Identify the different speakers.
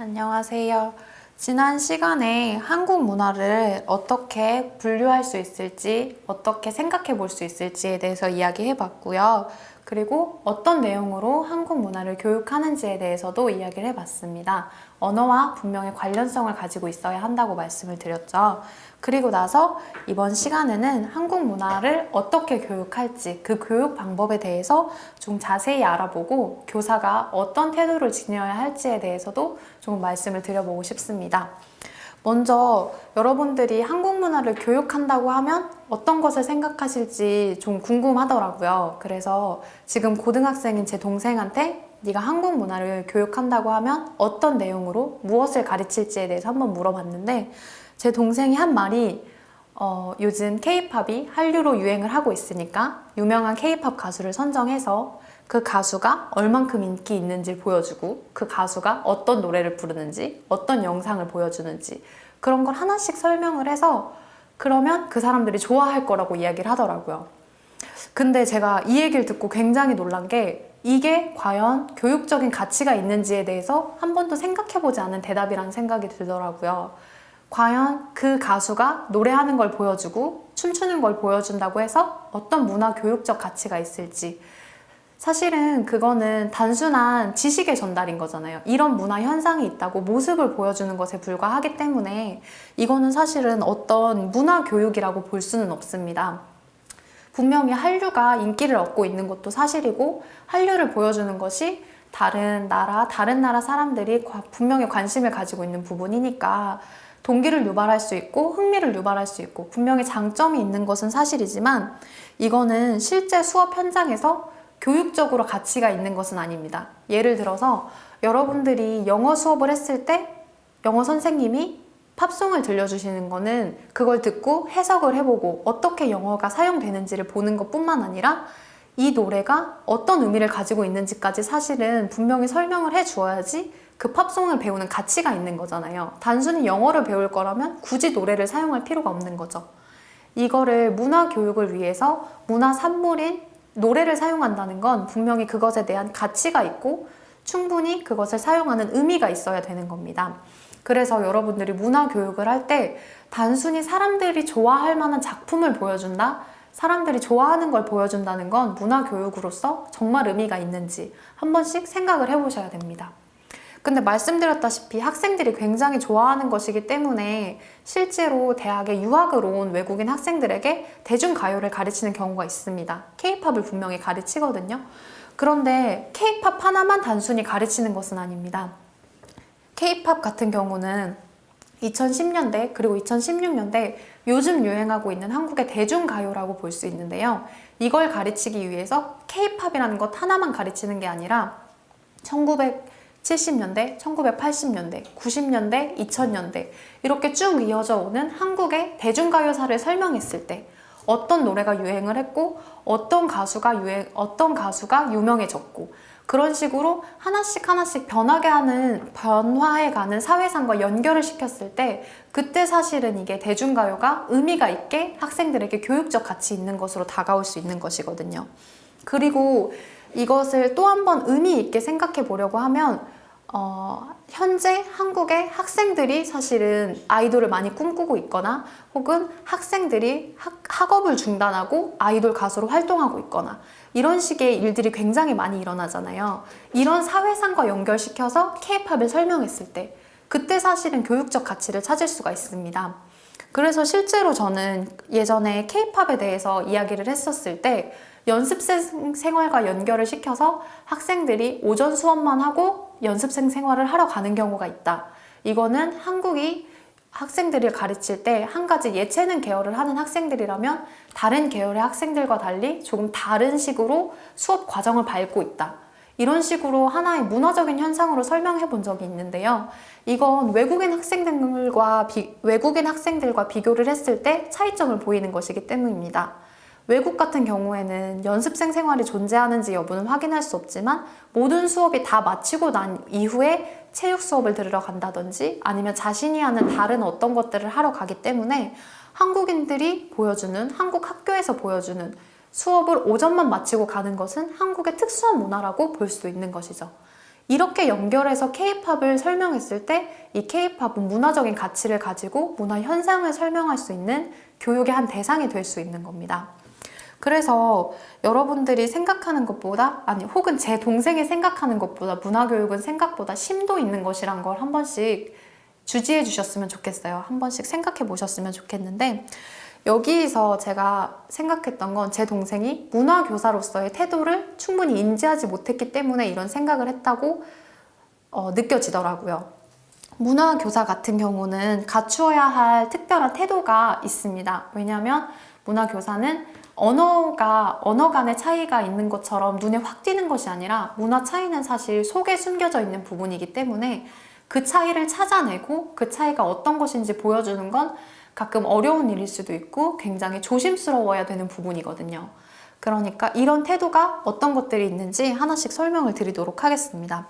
Speaker 1: 안녕하세요. 지난 시간에 한국 문화를 어떻게 분류할 수 있을지, 어떻게 생각해 볼 수 있을지에 대해서 이야기해 봤고요. 그리고 어떤 내용으로 한국 문화를 교육하는지에 대해서도 이야기를 해 봤습니다. 언어와 분명히 관련성을 가지고 있어야 한다고 말씀을 드렸죠. 그리고 나서 이번 시간에는 한국 문화를 어떻게 교육할지, 그 교육 방법에 대해서 좀 자세히 알아보고 교사가 어떤 태도를 지녀야 할지에 대해서도 좀 말씀을 드려보고 싶습니다. 먼저 여러분들이 한국 문화를 교육한다고 하면 어떤 것을 생각하실지 좀 궁금하더라고요. 그래서 지금 고등학생인 제 동생한테 네가 한국 문화를 교육한다고 하면 어떤 내용으로 무엇을 가르칠지에 대해서 한번 물어봤는데 제 동생이 한 말이 요즘 K-팝이 한류로 유행을 하고 있으니까 유명한 K-팝 가수를 선정해서 그 가수가 얼만큼 인기 있는지 보여주고 그 가수가 어떤 노래를 부르는지 어떤 영상을 보여주는지 그런 걸 하나씩 설명을 해서 그러면 그 사람들이 좋아할 거라고 이야기를 하더라고요. 근데 제가 이 얘기를 듣고 굉장히 놀란 게 이게 과연 교육적인 가치가 있는지에 대해서 한 번도 생각해보지 않은 대답이라는 생각이 들더라고요. 과연 그 가수가 노래하는 걸 보여주고 춤추는 걸 보여준다고 해서 어떤 문화 교육적 가치가 있을지 사실은 그거는 단순한 지식의 전달인 거잖아요. 이런 문화 현상이 있다고 모습을 보여주는 것에 불과하기 때문에 이거는 사실은 어떤 문화 교육이라고 볼 수는 없습니다. 분명히 한류가 인기를 얻고 있는 것도 사실이고 한류를 보여주는 것이 다른 나라 사람들이 분명히 관심을 가지고 있는 부분이니까 동기를 유발할 수 있고 흥미를 유발할 수 있고 분명히 장점이 있는 것은 사실이지만 이거는 실제 수업 현장에서 교육적으로 가치가 있는 것은 아닙니다. 예를 들어서 여러분들이 영어 수업을 했을 때 영어 선생님이 팝송을 들려주시는 거는 그걸 듣고 해석을 해보고 어떻게 영어가 사용되는지를 보는 것뿐만 아니라 이 노래가 어떤 의미를 가지고 있는지까지 사실은 분명히 설명을 해주어야지 그 팝송을 배우는 가치가 있는 거잖아요. 단순히 영어를 배울 거라면 굳이 노래를 사용할 필요가 없는 거죠. 이거를 문화 교육을 위해서 문화 산물인 노래를 사용한다는 건 분명히 그것에 대한 가치가 있고 충분히 그것을 사용하는 의미가 있어야 되는 겁니다. 그래서 여러분들이 문화 교육을 할 때 단순히 사람들이 좋아할 만한 작품을 보여준다? 사람들이 좋아하는 걸 보여준다는 건 문화 교육으로서 정말 의미가 있는지 한 번씩 생각을 해보셔야 됩니다. 근데 말씀드렸다시피 학생들이 굉장히 좋아하는 것이기 때문에 실제로 대학에 유학을 온 외국인 학생들에게 대중가요를 가르치는 경우가 있습니다. K-팝을 분명히 가르치거든요. 그런데 K-팝 하나만 단순히 가르치는 것은 아닙니다. K-팝 같은 경우는 2010년대 그리고 2016년대 요즘 유행하고 있는 한국의 대중가요라고 볼 수 있는데요. 이걸 가르치기 위해서 K-팝이라는 것 하나만 가르치는 게 아니라 1970년대, 1980년대, 90년대, 2000년대 이렇게 쭉 이어져 오는 한국의 대중가요사를 설명했을 때 어떤 노래가 유행을 했고 어떤 가수가 유명해졌고 그런 식으로 하나씩 변화해가는 사회상과 연결을 시켰을 때 그때 사실은 이게 대중가요가 의미가 있게 학생들에게 교육적 가치 있는 것으로 다가올 수 있는 것이거든요. 그리고 이것을 또 한 번 의미 있게 생각해 보려고 하면 현재 한국의 학생들이 사실은 아이돌을 많이 꿈꾸고 있거나 혹은 학생들이 학업을 중단하고 아이돌 가수로 활동하고 있거나 이런 식의 일들이 굉장히 많이 일어나잖아요. 이런 사회상과 연결시켜서 K-팝을 설명했을 때 그때 사실은 교육적 가치를 찾을 수가 있습니다. 그래서 실제로 저는 예전에 K-팝에 대해서 이야기를 했었을 때 연습생 생활과 연결을 시켜서 학생들이 오전 수업만 하고 연습생 생활을 하러 가는 경우가 있다. 이거는 한국이 학생들을 가르칠 때 한 가지 예체능 계열을 하는 학생들이라면 다른 계열의 학생들과 달리 조금 다른 식으로 수업 과정을 밟고 있다. 이런 식으로 하나의 문화적인 현상으로 설명해 본 적이 있는데요. 이건 외국인 학생들과 비교를 했을 때 차이점을 보이는 것이기 때문입니다. 외국 같은 경우에는 연습생 생활이 존재하는지 여부는 확인할 수 없지만 모든 수업이 다 마치고 난 이후에 체육 수업을 들으러 간다든지 아니면 자신이 하는 다른 어떤 것들을 하러 가기 때문에 한국인들이 보여주는, 한국 학교에서 보여주는 수업을 오전만 마치고 가는 것은 한국의 특수한 문화라고 볼 수 있는 것이죠. 이렇게 연결해서 K-팝을 설명했을 때 이 K-팝은 문화적인 가치를 가지고 문화 현상을 설명할 수 있는 교육의 한 대상이 될 수 있는 겁니다. 그래서 여러분들이 생각하는 것보다, 아니 혹은 제 동생이 생각하는 것보다 문화교육은 생각보다 심도 있는 것이란 걸 한 번씩 주지해 주셨으면 좋겠어요. 한 번씩 생각해 보셨으면 좋겠는데, 여기서 제가 생각했던 건 제 동생이 문화교사로서의 태도를 충분히 인지하지 못했기 때문에 이런 생각을 했다고 느껴지더라고요. 문화교사 같은 경우는 갖추어야 할 특별한 태도가 있습니다. 왜냐하면 문화교사는 언어 간의 차이가 있는 것처럼 눈에 확 띄는 것이 아니라 문화 차이는 사실 속에 숨겨져 있는 부분이기 때문에 그 차이를 찾아내고 그 차이가 어떤 것인지 보여주는 건 가끔 어려운 일일 수도 있고 굉장히 조심스러워야 되는 부분이거든요. 그러니까 이런 태도가 어떤 것들이 있는지 하나씩 설명을 드리도록 하겠습니다.